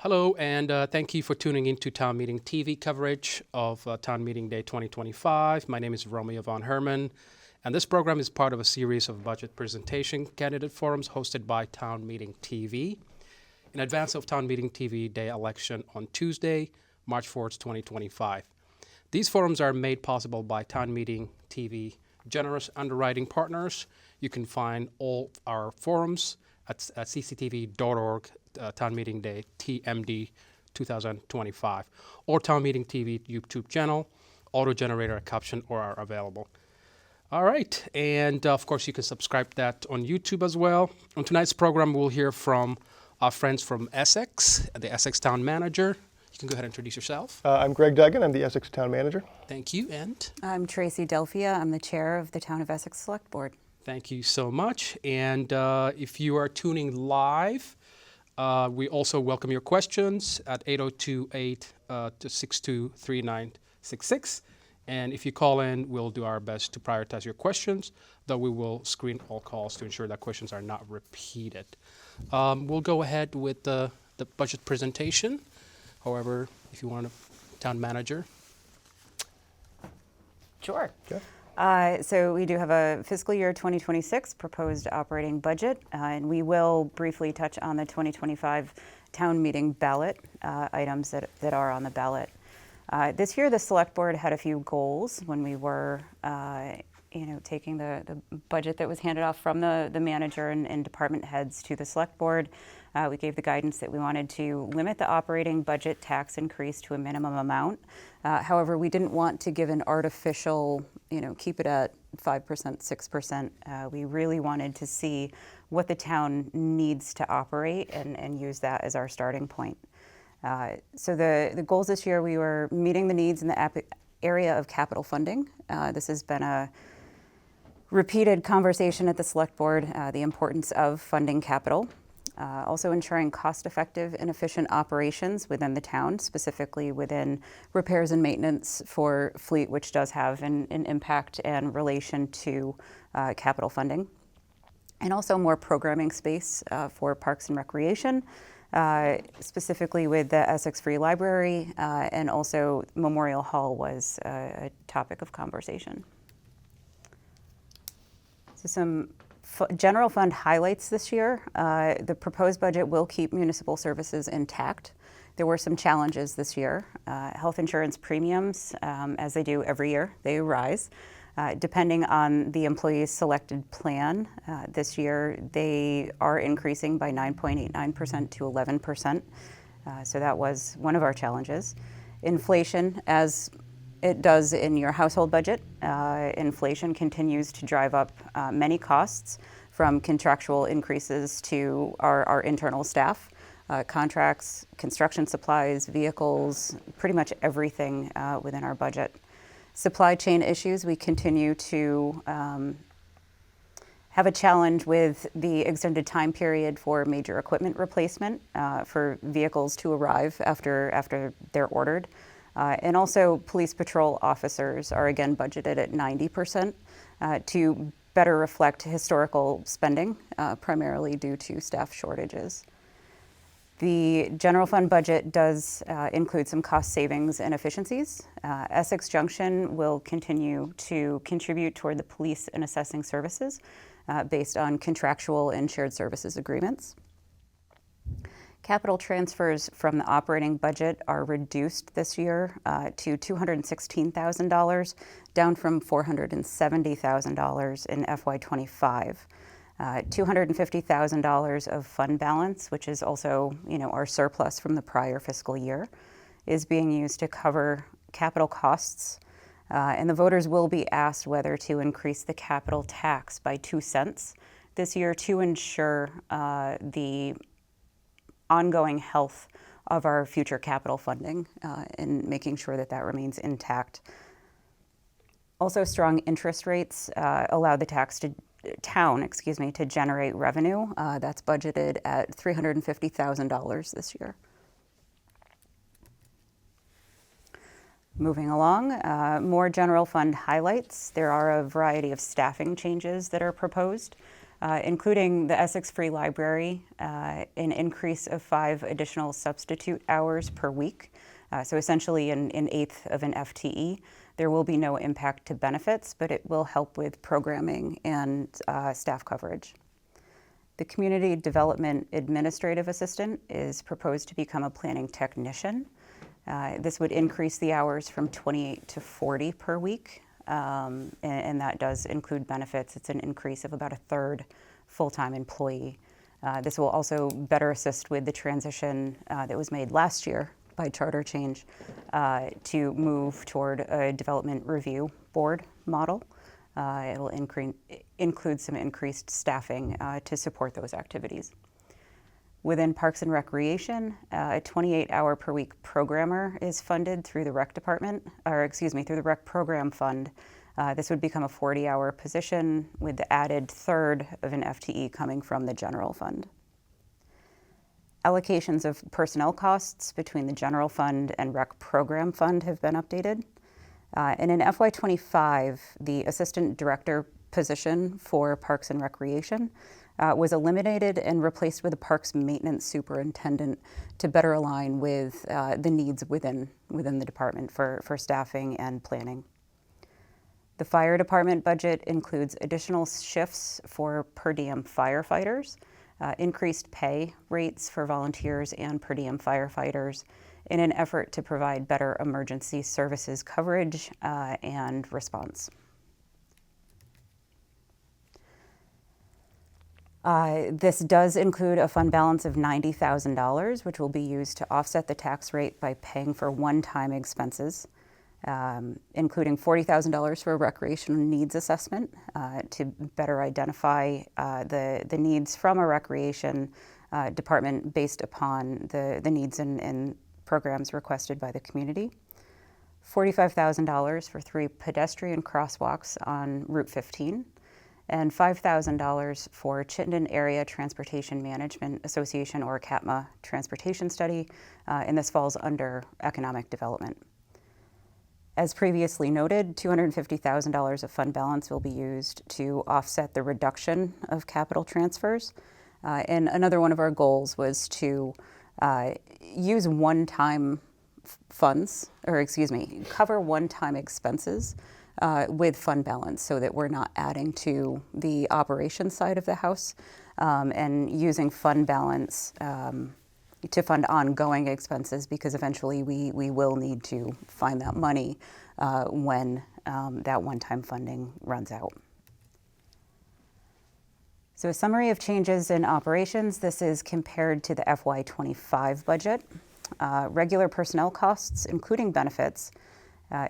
Hello, and thank you for tuning in to Town Meeting TV coverage of Town Meeting Day 2025. My name is Romeo von Hermann, and this program is part of a series of budget presentation candidate forums hosted by Town Meeting TV in advance of Town Meeting TV Day election on Tuesday, March 4th, 2025. These forums are made possible by Town Meeting TV generous underwriting partners. You can find all our forums at cctv.org, Town Meeting Day, TMD 2025, or Town Meeting TV YouTube channel. Auto-generator caption or are available. All right, and of course you can subscribe to that on YouTube as well. On tonight's program, we'll hear from our friends from Essex, the Essex Town Manager. You can go ahead and introduce yourself. I'm Greg Duggan. I'm the Essex Town Manager. Thank you, and? I'm Tracey Delphia. I'm the Chair of the Town of Essex Selectboard. Thank you so much. And if you are tuning live, we also welcome your questions at 802-862-3966. And if you call in, we'll do our best to prioritize your questions, though we will screen all calls to ensure that questions are not repeated. We'll go ahead with the budget presentation. However, if you want a Town Manager. Sure. Okay. So we do have a fiscal year 2026 proposed operating budget, and we will briefly touch on the 2025 town meeting ballot items that are on the ballot. This year, the Select Board had a few goals when we were, taking the budget that was handed off from the manager and department heads to the Select Board. We gave the guidance that we wanted to limit the operating budget tax increase to a minimum amount. However, we didn't want to give an artificial, keep it at 5%, 6%. We really wanted to see what the town needs to operate and use that as our starting point. So the goals this year, we were meeting the needs in the area of capital funding. This has been a repeated conversation at the Select Board, the importance of funding capital. Also ensuring cost-effective and efficient operations within the town, specifically within repairs and maintenance for fleet, which does have an impact and relation to capital funding. And also more programming space for parks and recreation, specifically with the Essex Free Library, and also Memorial Hall was a topic of conversation. So some general fund highlights this year. The proposed budget will keep municipal services intact. There were some challenges this year. Health insurance premiums, as they do every year, they rise. Depending on the employee's selected plan, this year they are increasing by 9.89% to 11%. So that was one of our challenges. Inflation, as it does in your household budget. Inflation continues to drive up many costs, from contractual increases to our internal staff, contracts, construction supplies, vehicles, pretty much everything within our budget. Supply chain issues, we continue to have a challenge with the extended time period for major equipment replacement for vehicles to arrive after they're ordered. And also police patrol officers are again budgeted at 90% to better reflect historical spending, primarily due to staff shortages. The general fund budget does include some cost savings and efficiencies. Essex Junction will continue to contribute toward the police and assessing services based on contractual and shared services agreements. Capital transfers from the operating budget are reduced this year to $216,000, down from $470,000 in FY25. $250,000 of fund balance, which is also, our surplus from the prior fiscal year, is being used to cover capital costs. And the voters will be asked whether to increase the capital tax by 2 cents this year to ensure the ongoing health of our future capital funding and making sure that remains intact. Also, strong interest rates allow the town to generate revenue. That's budgeted at $350,000 this year. Moving along, more general fund highlights. There are a variety of staffing changes that are proposed. including the Essex Free Library, an increase of 5 additional substitute hours per week, so essentially an eighth of an FTE. There will be no impact to benefits, but it will help with programming and staff coverage. The Community Development Administrative Assistant is proposed to become a planning technician. This would increase the hours from 28 to 40 per week, and that does include benefits. It's an increase of about a third full-time employee. This will also better assist with the transition that was made last year by charter change to move toward a development review board model. It will include some increased staffing to support those activities. Within Parks and Recreation, a 28-hour per week programmer is funded through the rec department, through the rec program fund. This would become a 40-hour position with the added third of an FTE coming from the general fund. Allocations of personnel costs between the general fund and rec program fund have been updated. And in FY25, the assistant director position for Parks and Recreation was eliminated and replaced with a parks maintenance superintendent to better align with the needs within the department for staffing and planning. The fire department budget includes additional shifts for per diem firefighters, increased pay rates for volunteers and per diem firefighters in an effort to provide better emergency services coverage and response. This does include a fund balance of $90,000, which will be used to offset the tax rate by paying for one-time expenses, including $40,000 for a recreational needs assessment to better identify the needs from a recreation department based upon the needs and programs requested by the community. $45,000 for 3 pedestrian crosswalks on Route 15, and $5,000 for Chittenden Area Transportation Management Association, or CATMA, transportation study, and this falls under economic development. As previously noted, $250,000 of fund balance will be used to offset the reduction of capital transfers. And another one of our goals was to use one-time funds, cover one-time expenses with fund balance so that we're not adding to the operation side of the house and using fund balance to fund ongoing expenses, because eventually we will need to find that money when that one-time funding runs out. So a summary of changes in operations. This is compared to the FY25 budget. Regular personnel costs, including benefits,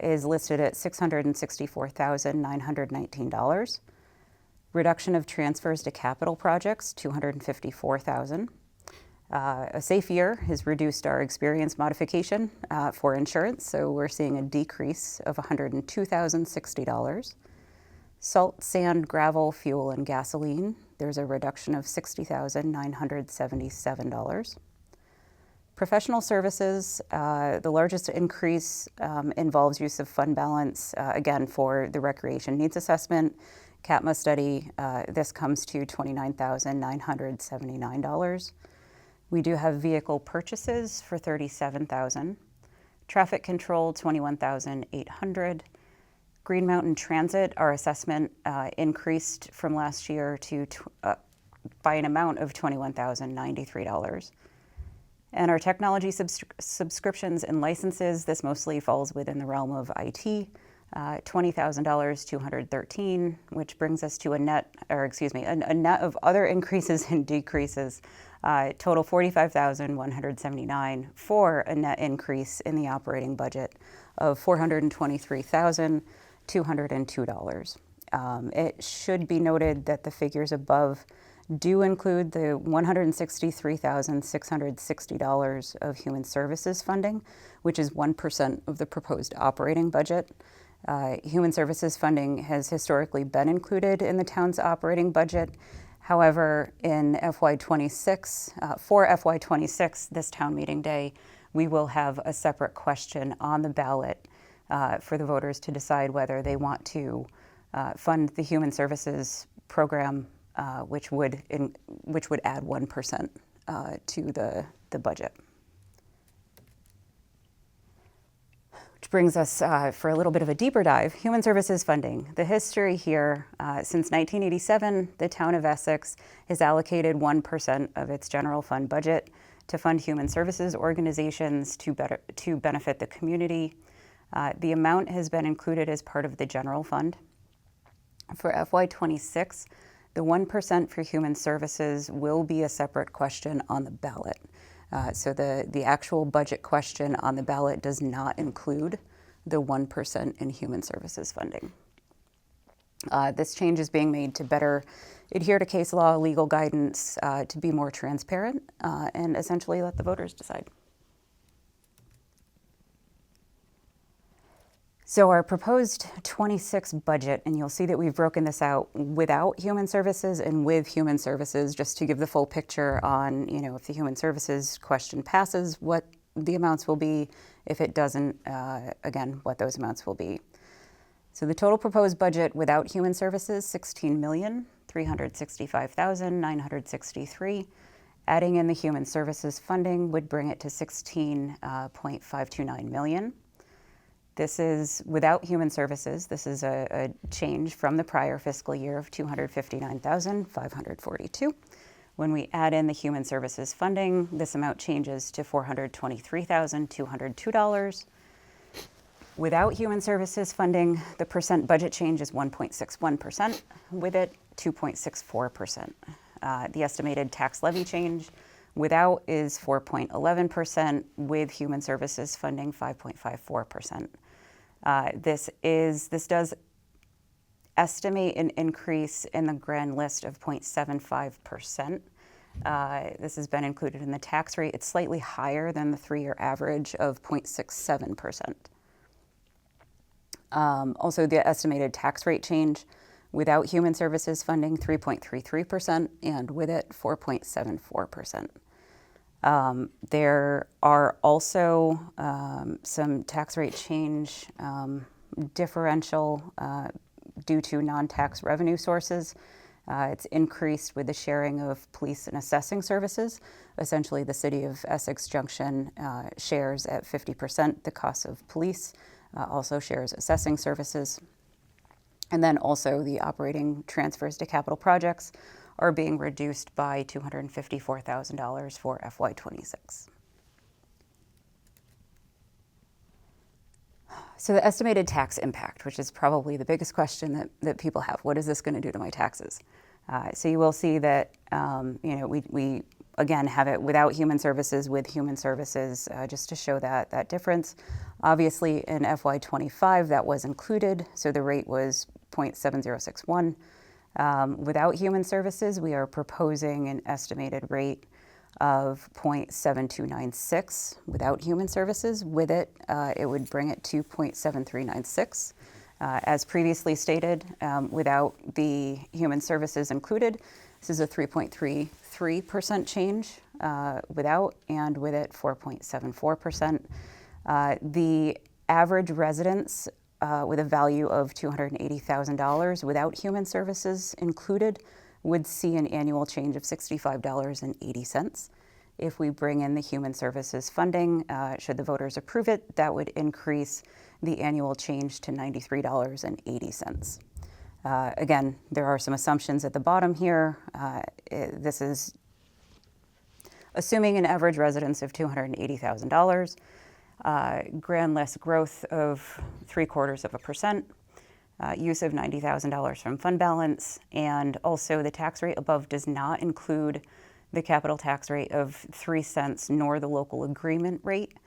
is listed at $664,919. Reduction of transfers to capital projects, $254,000. A safe year has reduced our experience modification for insurance, so we're seeing a decrease of $102,060. Salt, sand, gravel, fuel, and gasoline, there's a reduction of $60,977. Professional services, the largest increase involves use of fund balance, again, for the recreation needs assessment, CATMA study. This comes to $29,979. We do have vehicle purchases for $37,000. Traffic control, $21,800. Green Mountain Transit, our assessment increased from last year to by an amount of $21,093. And our technology subscriptions and licenses, this mostly falls within the realm of IT, $20,213, which brings us to a net of other increases and decreases, total $45,179 for a net increase in the operating budget of $423,202. It should be noted that the figures above do include the $163,660 of human services funding, which is 1% of the proposed operating budget. Human services funding has historically been included in the town's operating budget. However, in FY26, for FY26, this town meeting day, we will have a separate question on the ballot for the voters to decide whether they want to fund the human services program which would add 1% to the budget. Which brings us for a little bit of a deeper dive, human services funding. The history here, since 1987, the town of Essex has allocated 1% of its general fund budget to fund human services organizations to benefit the community. The amount has been included as part of the general fund. For FY26, the 1% for human services will be a separate question on the ballot. So the actual budget question on the ballot does not include the 1% in human services funding. This change is being made to better adhere to case law, legal guidance, to be more transparent, and essentially let the voters decide. So our proposed 26 budget, and you'll see that we've broken this out without human services and with human services, just to give the full picture on, if the human services question passes, what the amounts will be. If it doesn't, again, what those amounts will be. So the total proposed budget without human services, $16,365,963. Adding in the human services funding would bring it to $16.529 million. This is without human services. This is a change from the prior fiscal year of $259,542. When we add in the human services funding, this amount changes to $423,202. Without human services funding, the percent budget change is 1.61%. With it, 2.64%. The estimated tax levy change without is 4.11%. With human services funding, 5.54%. This does estimate an increase in the grand list of 0.75%. This has been included in the tax rate. It's slightly higher than the 3-year average of 0.67%. Also, the estimated tax rate change without human services funding, 3.33%, and with it, 4.74%. There are also some tax rate change differential due to non-tax revenue sources. It's increased with the sharing of police and assessing services. Essentially, the city of Essex Junction shares at 50% the cost of police, also shares assessing services. And then also the operating transfers to capital projects are being reduced by $254,000 for FY26. So the estimated tax impact, which is probably the biggest question that people have, what is this going to do to my taxes? So you will see that we again have it without human services, with human services, just to show that difference. Obviously, in FY25, that was included, so the rate was 0.7061. Without human services, we are proposing an estimated rate of 0.7296 without human services. With it, it would bring it to 0.7396. As previously stated, without the human services included, this is a 3.33% change without, and with it, 4.74%. The average residence with a value of $280,000 without human services included would see an annual change of $65.80. If we bring in the human services funding, should the voters approve it, that would increase the annual change to $93.80. Again, there are some assumptions at the bottom here. This is assuming an average residence of $280,000, grand list growth of 0.75%, use of $90,000 from fund balance, and also the tax rate above does not include the capital tax rate of 3 cents nor the local agreement rate.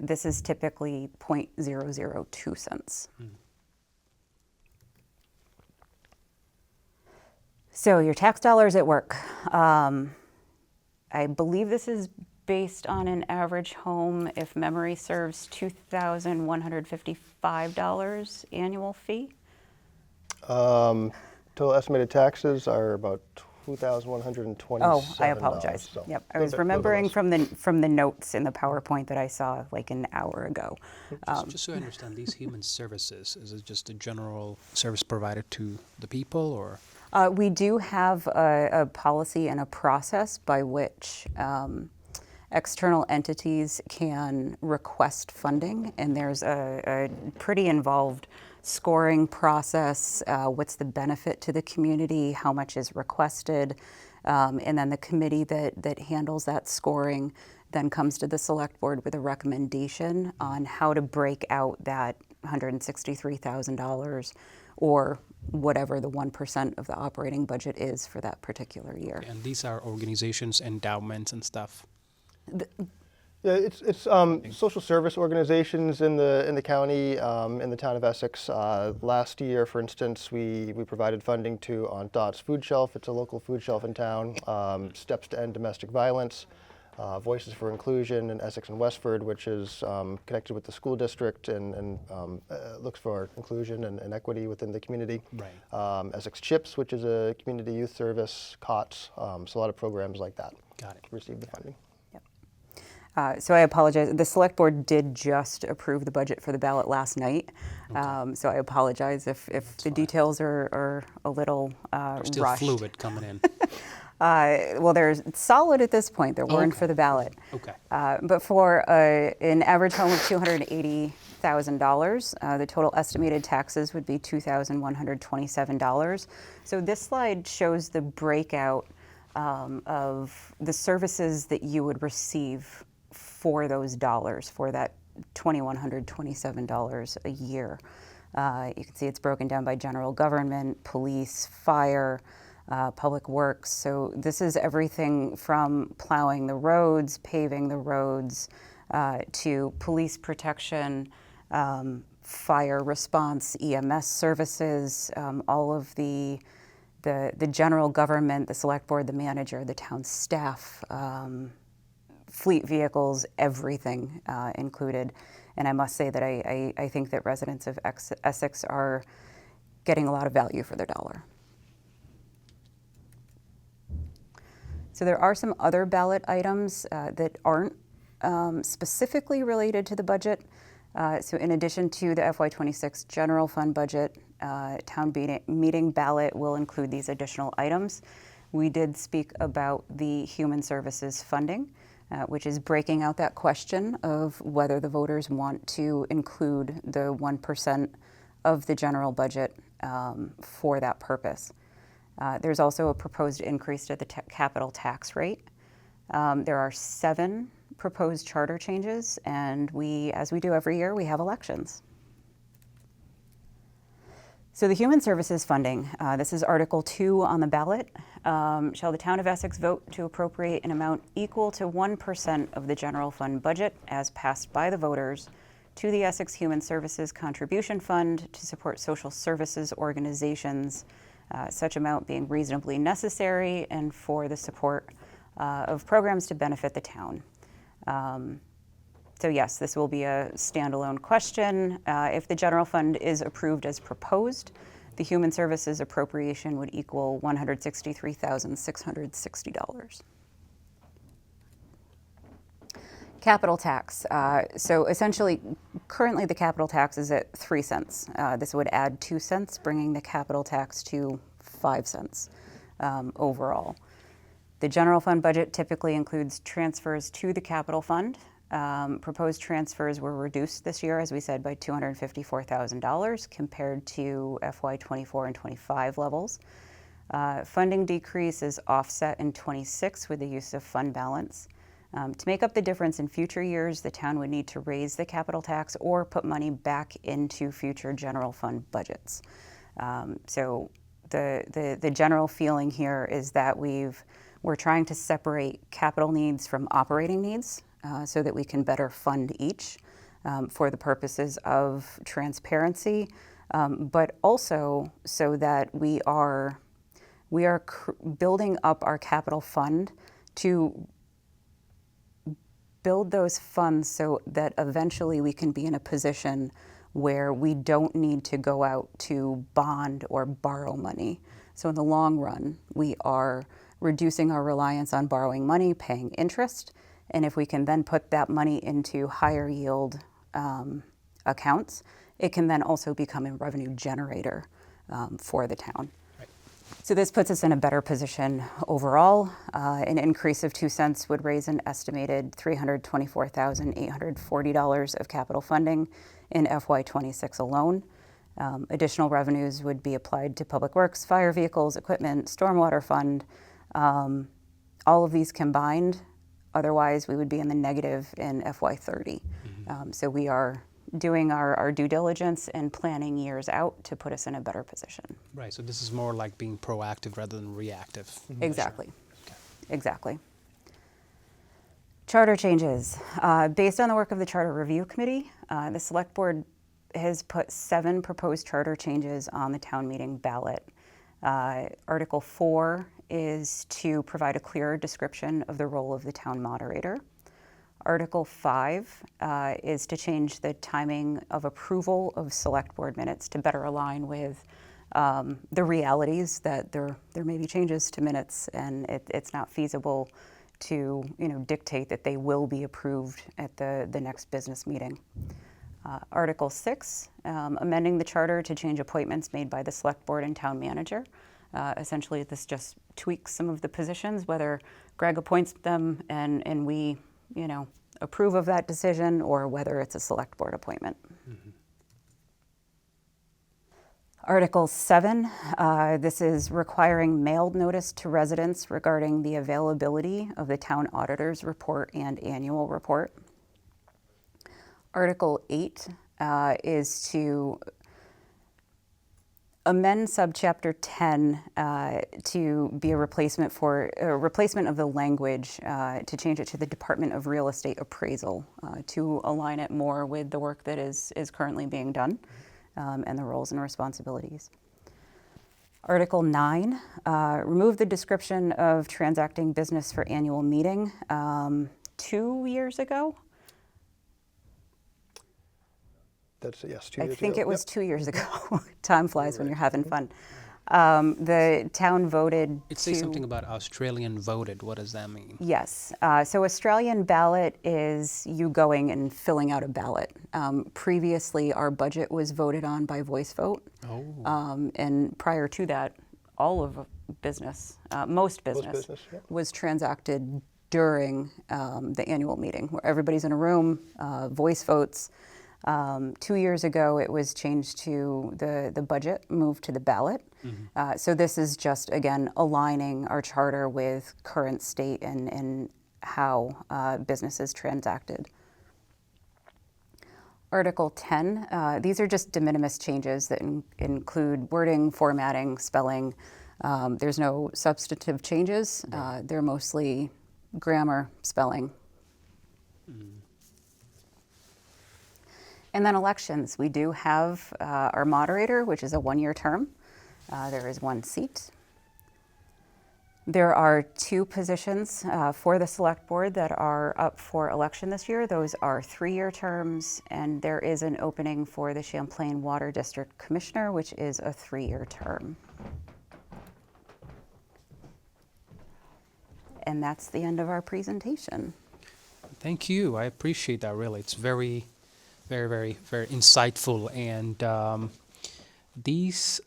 This is typically 0.002 cents. So your tax dollars at work. I believe this is based on an average home, if memory serves, $2,155 annual fee. Total estimated taxes are about $2,127. Oh, I apologize. So Yep, I was remembering from the notes in the PowerPoint that I saw like an hour ago. Just so I understand, these human services, is it just a general service provided to the people, or? We do have a policy and a process by which external entities can request funding, and there's a pretty involved scoring process. What's the benefit to the community? How much is requested? And then the committee that handles that scoring then comes to the select board with a recommendation on how to break out that $163,000 or whatever the 1% of the operating budget is for that particular year. And these are organizations, endowments, and stuff. Yeah, it's social service organizations in the county, in the town of Essex. Last year, for instance, we provided funding to Aunt Dot's Food Shelf. It's a local food shelf in town. Steps to End Domestic Violence, Voices for Inclusion in Essex and Westford, which is connected with the school district and looks for inclusion and equity within the community. Right. Essex Chips, which is a community youth service, COTS, so a lot of programs like that. Got it. Received the funding. So I apologize. The select board did just approve the budget for the ballot last night. So I apologize if the details are a little They're still rushed. fluid coming in. Well, they're solid at this point. They weren't for the ballot. Okay. But for an average home of $280,000, the total estimated taxes would be $2,127. So this slide shows the breakout of the services that you would receive for those dollars, for that $2,127 a year. You can see it's broken down by general government, police, fire, public works. So this is everything from plowing the roads, paving the roads, to police protection, fire response, EMS services, all of the general government, the select board, the manager, the town staff, fleet vehicles, everything included. And I must say that I think that residents of Essex are getting a lot of value for their dollar. So there are some other ballot items that aren't specifically related to the budget. So in addition to the FY26 general fund budget, town meeting ballot will include these additional items. We did speak about the human services funding, which is breaking out that question of whether the voters want to include the 1% of the general budget for that purpose. There's also a proposed increase to the capital tax rate. There are 7 proposed charter changes, and as we do every year, we have elections. So the human services funding, this is Article 2 on the ballot. Shall the town of Essex vote to appropriate an amount equal to 1% of the general fund budget as passed by the voters to the Essex Human Services Contribution Fund to support social services organizations, such amount being reasonably necessary and for the support of programs to benefit the town. So yes, this will be a standalone question. If the general fund is approved as proposed, the human services appropriation would equal $163,660. Capital tax. So essentially, currently the capital tax is at 3 cents. This would add 2 cents, bringing the capital tax to 5 cents overall. The general fund budget typically includes transfers to the capital fund. Proposed transfers were reduced this year, as we said, by $254,000 compared to FY24 and 25 levels. Funding decrease is offset in 26 with the use of fund balance. To make up the difference in future years, the town would need to raise the capital tax or put money back into future general fund budgets. So the general feeling here is that we're trying to separate capital needs from operating needs so that we can better fund each for the purposes of transparency, but also so that we are building up our capital fund to build those funds so that eventually we can be in a position where we don't need to go out to bond or borrow money. So in the long run, we are reducing our reliance on borrowing money, paying interest, and if we can then put that money into higher yield accounts, it can then also become a revenue generator for the town. Right. So this puts us in a better position overall. An increase of 2 cents would raise an estimated $324,840 of capital funding in FY26 alone. Additional revenues would be applied to public works, fire vehicles, equipment, stormwater fund. All of these combined, otherwise we would be in the negative in FY30. So we are doing our due diligence and planning years out to put us in a better position. Right, so this is more like being proactive rather than reactive. Exactly. Okay. Exactly. Charter changes. Based on the work of the Charter Review Committee, the Select Board has put 7 proposed charter changes on the town meeting ballot. Article 4 is to provide a clearer description of the role of the town moderator. Article 5 is to change the timing of approval of Select Board minutes to better align with the realities that there may be changes to minutes, and it's not feasible to dictate that they will be approved at the next business meeting. Article 6, amending the charter to change appointments made by the Select Board and town manager. Essentially, this just tweaks some of the positions, whether Greg appoints them and we approve of that decision, or whether it's a Select Board appointment. Article 7, this is requiring mailed notice to residents regarding the availability of the town auditor's report and annual report. Article 8 is to amend subchapter 10 to be a replacement of the language to change it to the Department of Real Estate Appraisal to align it more with the work that is currently being done and the roles and responsibilities. Article 9, remove the description of transacting business for annual meeting. 2 years ago, That's, yes, 2 I years think ago. it was Yep. 2 years ago. Time flies when right. you're having fun. The town voted It says to- something about Australian voted. What does that mean? Yes. So Australian ballot is you going and filling out a ballot. Previously, our budget was voted on by voice vote. Oh. And prior to that, all of business, most business, business, yep. was transacted during the annual meeting, where everybody's in a room, voice votes. 2 years ago, it was changed to the budget, moved to the ballot. So this is just, again, aligning our charter with current state and how business is transacted. Article 10, these are just de minimis changes that include wording, formatting, spelling. There's no substantive changes. They're mostly grammar, spelling. And then elections. We do have our moderator, which is a 1-year term. There is 1 seat. There are 2 positions for the Select Board that are up for election this year. Those are 3-year terms, and there is an opening for the Champlain Water District Commissioner, which is a 3-year term. And that's the end of our presentation. Thank you. I appreciate that, really. It's very, very insightful. And these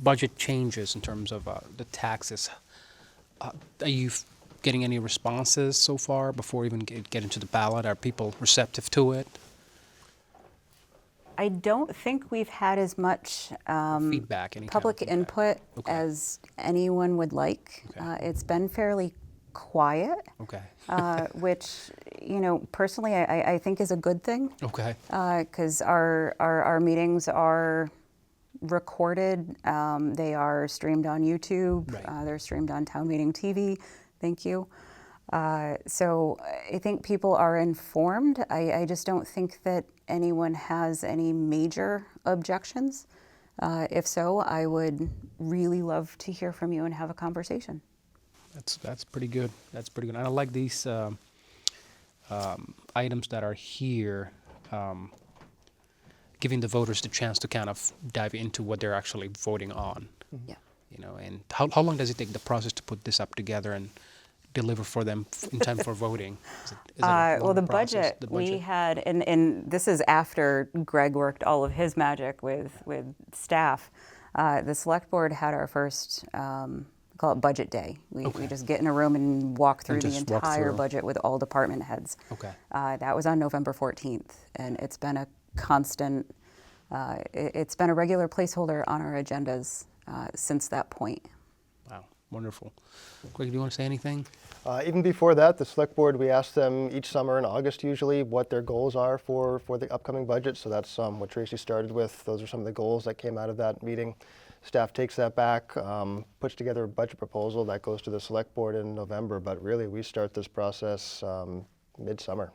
budget changes in terms of the taxes, are you getting any responses so far before even get into the ballot? Are people receptive to it? I don't think we've had as much Feedback, any kind of public feedback? input Okay. as anyone would like. Okay. It's been fairly quiet, Okay. which, personally I think is a good thing. Okay. Because our meetings are recorded. They are streamed on YouTube. Right. They're streamed on Town Meeting TV. Thank you. So I think people are informed. I just don't think that anyone has any major objections. If so, I would really love to hear from you and have a conversation. That's pretty good. That's pretty good. And I like these items that are here, giving the voters the chance to kind of dive into what they're actually voting on. Yeah. And how long does it take the process to put this up together and deliver for them in time for voting? Is it a Well, the long process, budget, we had, and this is after Greg worked all of his magic with staff. The select board had our first, call it budget day. We just get in a room and walk through the just walk entire through. budget with all department heads. Okay. That was on November 14th, and it's been a constant, it's been a regular placeholder on our agendas since that point. Wow, wonderful. Greg, do you want to say anything? Even before that, the select board, we ask them each summer in August usually what their goals are for the upcoming budget. So that's what Tracey started with. Those are some of the goals that came out of that meeting. Staff takes that back, puts together a budget proposal that goes to the select board in November. But really, we start this process midsummer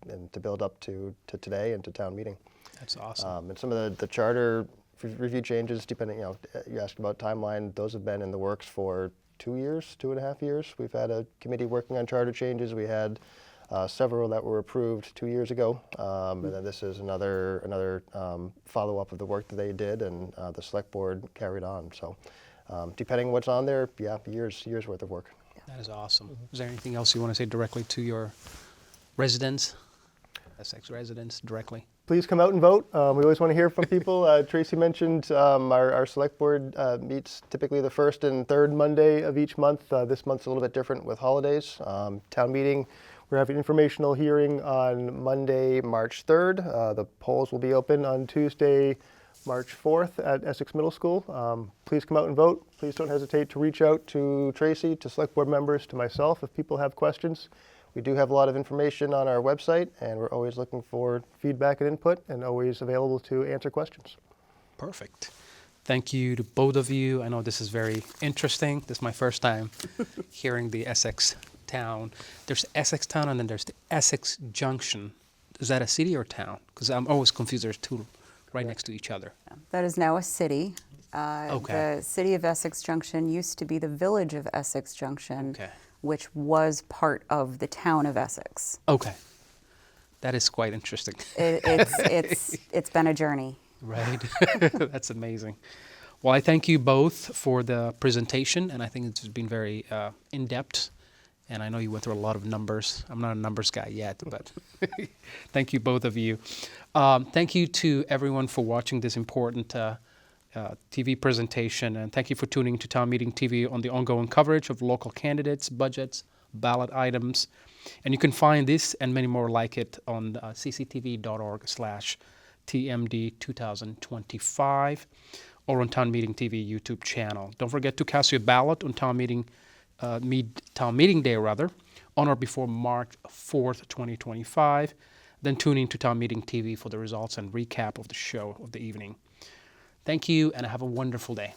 and to build up to today and to town meeting. That's awesome. And some of the charter review changes, depending, you asked about timeline, those have been in the works for 2.5 years. We've had a committee working on charter changes. We had several that were approved 2 years ago. And then this is another follow-up of the work that they did, and the select board carried on. So depending on what's on there, yeah, years worth of work. That is awesome. Is there anything else you want to say directly to your residents, Essex residents directly? Please come out and vote. We always want to hear from people. Tracey mentioned our select board meets typically the first and third Monday of each month. This month's a little bit different with holidays. Town meeting, we're having an informational hearing on Monday, March 3rd. The polls will be open on Tuesday, March 4th at Essex Middle School. Please come out and vote. Please don't hesitate to reach out to Tracey, to select board members, to myself if people have questions. We do have a lot of information on our website, and we're always looking for feedback and input, and always available to answer questions. Perfect. Thank you to both of you. I know this is very interesting. This is my first time hearing the Essex Town. There's Essex Town, and then there's the Essex Junction. Is that a city or town? Because I'm always confused. There's two right next to each other. That is now a city. Okay. The city of Essex Junction used to be the village of Essex Junction, Okay. which was part of the town of Essex. Okay. That is quite interesting. It's been a journey. Right. That's amazing. Well, I thank you both for the presentation, and I think it's been very in-depth. And I know you went through a lot of numbers. I'm not a numbers guy yet, but thank you, both of you. Thank you to everyone for watching this important TV presentation, and thank you for tuning to Town Meeting TV on the ongoing coverage of local candidates, budgets, ballot items. And you can find this and many more like it on cctv.org/TMD2025 or on Town Meeting TV YouTube channel. Don't forget to cast your ballot on Town Meeting Day on or before March 4th, 2025. Then tune in to Town Meeting TV for the results and recap of the show of the evening. Thank you, and have a wonderful day.